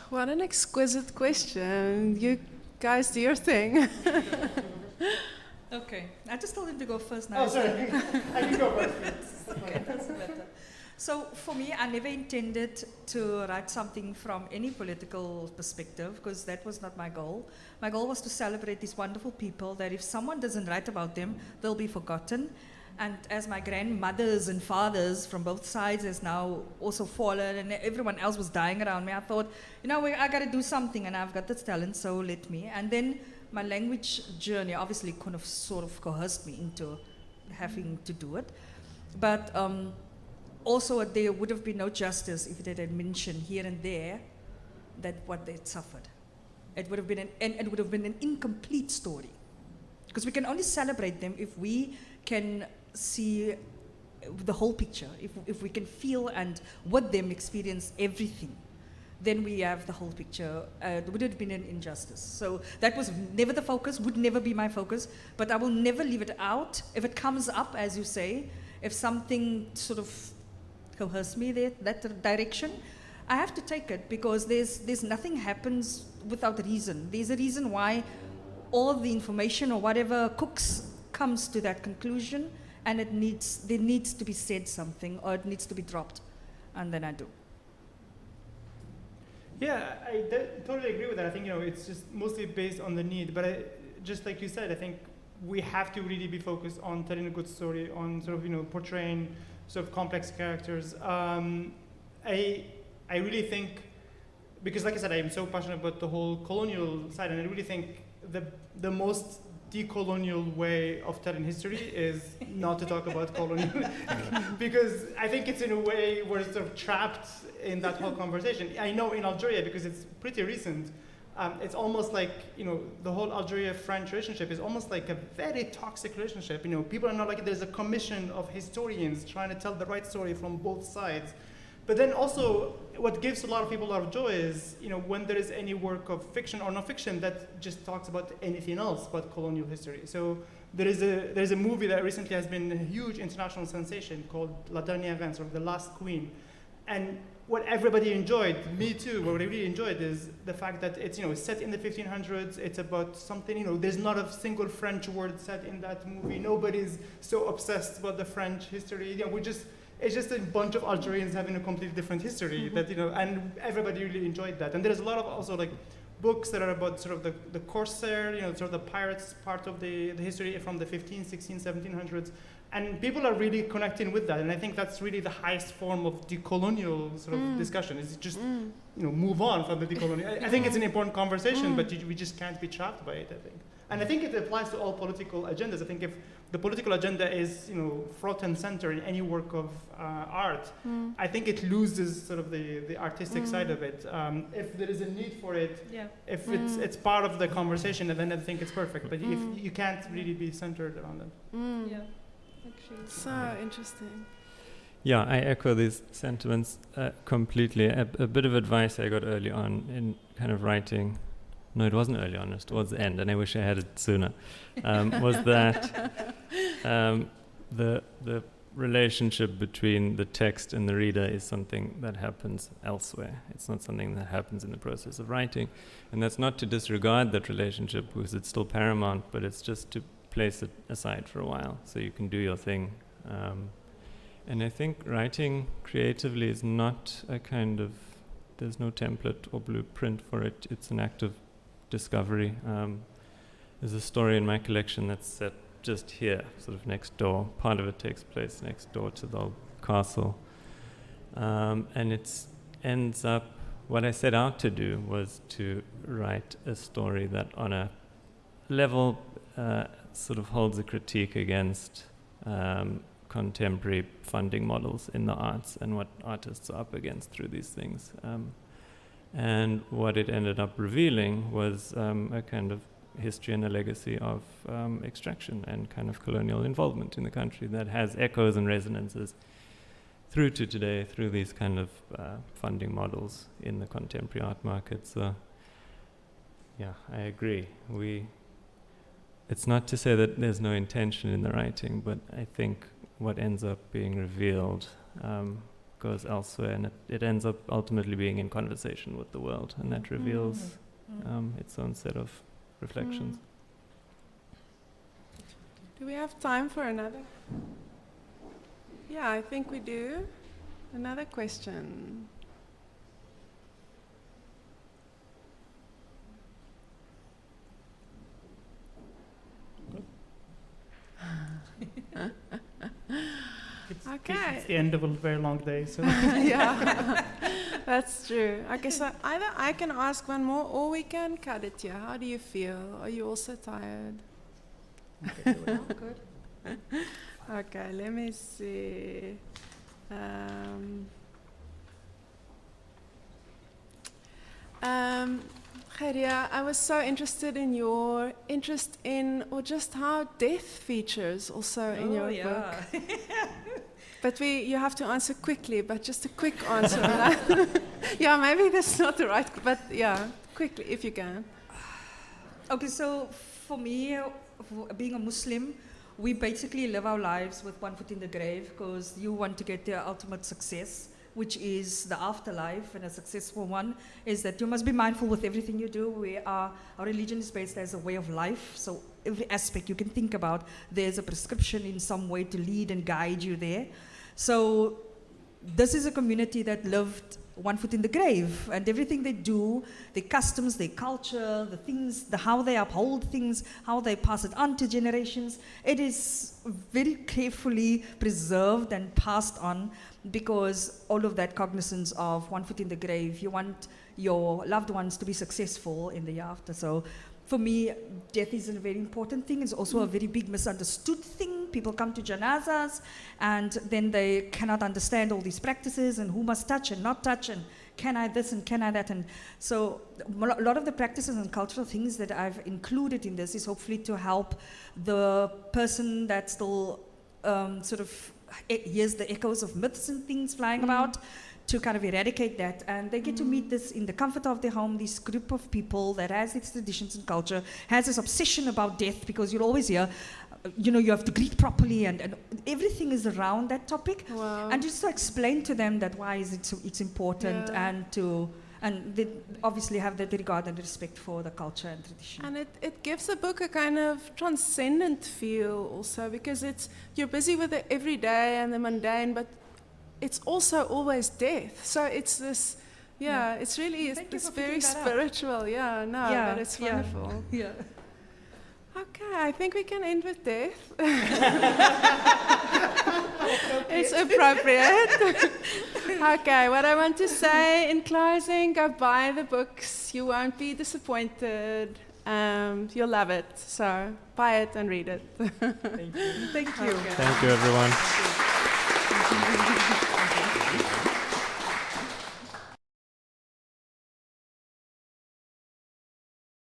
Speaker 1: What an exquisite question. You guys do your thing.
Speaker 3: Okay, I just told him to go first now.
Speaker 2: Oh, sorry. I can go first.
Speaker 3: Okay, that's better. So for me, I never intended to write something from any political perspective, because that was not my goal. My goal was to celebrate these wonderful people that if someone doesn't write about them, they'll be forgotten. And as my grandmothers and fathers from both sides has now also fallen and everyone else was dying around me, I thought, you know, I got to do something and I've got this talent, so let me. And then my language journey obviously kind of sort of coerced me into having to do it. But also there would have been no justice if it had mentioned here and there that what they had suffered. It would have been it would have been an incomplete story. Because we can only celebrate them if we can see the whole picture, if we can feel and with them experience everything, then we have the whole picture. It would have been an injustice. So that was never the focus, would never be my focus, but I will never leave it out. If it comes up, as you say, if something sort of coerces me that direction, I have to take it, because there's nothing happens without a reason. There's a reason why all the information or whatever cooks comes to that conclusion, and there needs to be said something, or it needs to be dropped, and then I do.
Speaker 2: Yeah, I totally agree with that. I think, you know, it's just mostly based on the need, but just like you said, I think we have to really be focused on telling a good story, on sort of, you know, portraying sort of complex characters. I really think, because like I said, I am so passionate about the whole colonial side, and I really think the most decolonial way of telling history is not to talk about colonial, because I think it's in a way we're sort of trapped in that whole conversation. I know in Algeria, because it's pretty recent, it's almost like, you know, the whole Algeria-French relationship is almost like a very toxic relationship. You know, people are not like, there's a commission of historians trying to tell the right story from both sides. But then also, what gives a lot of people a lot of joy is, you know, when there is any work of fiction or non-fiction that just talks about anything else but colonial history. So there's a movie that recently has been a huge international sensation called La Dernière Reine, or The Last Queen. And what everybody enjoyed, me too, what I really enjoyed is the fact that it's, you know, set in the 1500s, it's about something, you know, there's not a single French word said in that movie. Nobody's so obsessed about the French history. You know, it's just a bunch of Algerians having a completely different history that, you know, and everybody really enjoyed that. And there's a lot of also like books that are about sort of the corsair, you know, sort of the pirates part of the history from the 15, 16, 1700s. And people are really connecting with that. And I think that's really the highest form of decolonial sort of discussion, is just, you know, move on from the decolonial. I think it's an important conversation, but we just can't be trapped by it, I think. And I think it applies to all political agendas. I think if the political agenda is, you know, front and center in any work of art, I think it loses sort of the artistic side of it. If there is a need for it, if it's part of the conversation, then I think it's perfect. But if you can't really be centered around it.
Speaker 3: Yeah, actually.
Speaker 1: So interesting.
Speaker 4: Yeah, I echo these sentiments completely. A bit of advice I got early on in kind of writing. No, it wasn't early on, it was towards the end, and I wish I had it sooner, was that the relationship between the text and the reader is something that happens elsewhere. It's not something that happens in the process of writing. And that's not to disregard that relationship, because it's still paramount, but it's just to place it aside for a while so you can do your thing. And I think writing creatively is not a kind of, there's no template or blueprint for it. It's an act of discovery. There's a story in my collection that's set just here, sort of next door. Part of it takes place next door to the old castle. And it ends up, what I set out to do was to write a story that on a level sort of holds a critique against contemporary funding models in the arts and what artists are up against through these things. And what it ended up revealing was a kind of history and a legacy of extraction and kind of colonial involvement in the country that has echoes and resonances through to today, through these kind of funding models in the contemporary art market. So, yeah, I agree. It's not to say that there's no intention in the writing, but I think what ends up being revealed goes elsewhere, and it ends up ultimately being in conversation with the world, and that reveals its own set of reflections.
Speaker 1: Do we have time for another? Yeah, I think we do. Another question. Okay.
Speaker 2: It's the end of a very long day, so.
Speaker 1: Yeah, that's true. Okay, so either I can ask one more or we can cut it here. How do you feel? Are you also tired?
Speaker 3: Good.
Speaker 1: Okay, let me see. Gaireyah, I was so interested in your interest in, or just how death features also in your book. But you have to answer quickly, but just a quick answer on that. Yeah, maybe that's not the right, but yeah, quickly if you can.
Speaker 3: Okay, so for me, being a Muslim, we basically live our lives with one foot in the grave because you want to get the ultimate success, which is the afterlife, and a successful one is that you must be mindful with everything you do. Our religion is based as a way of life, so every aspect you can think about, there's a prescription in some way to lead and guide you there. So this is a community that lived one foot in the grave, and everything they do, their customs, their culture, the things, how they uphold things, how they pass it on to generations, it is very carefully preserved and passed on, because all of that cognizance of one foot in the grave, you want your loved ones to be successful in the year after. So for me, death is a very important thing. It's also a very big misunderstood thing. People come to janazas and then they cannot understand all these practices and who must touch and not touch and can I this and can I that. And so a lot of the practices and cultural things that I've included in this is hopefully to help the person that still sort of hears the echoes of myths and things flying about, to kind of eradicate that. And they get to meet this in the comfort of their home, this group of people that has its traditions and culture, has this obsession about death, because you'll always hear, you have to greet properly, and everything is around that topic.
Speaker 1: Wow.
Speaker 3: And just to explain to them that why is it's important, and they obviously have that regard and respect for the culture and tradition.
Speaker 1: And it gives the book a kind of transcendent feel also, because you're busy with the everyday and the mundane, but it's also always death. So it's this, it's really this very spiritual, but it's wonderful.
Speaker 3: Yeah.
Speaker 1: Okay, I think we can end with death. It's appropriate. Okay, what I want to say in closing, go buy the books. You won't be disappointed. You'll love it. So buy it and read it.
Speaker 3: Thank you.
Speaker 1: Okay.
Speaker 4: Thank you, everyone.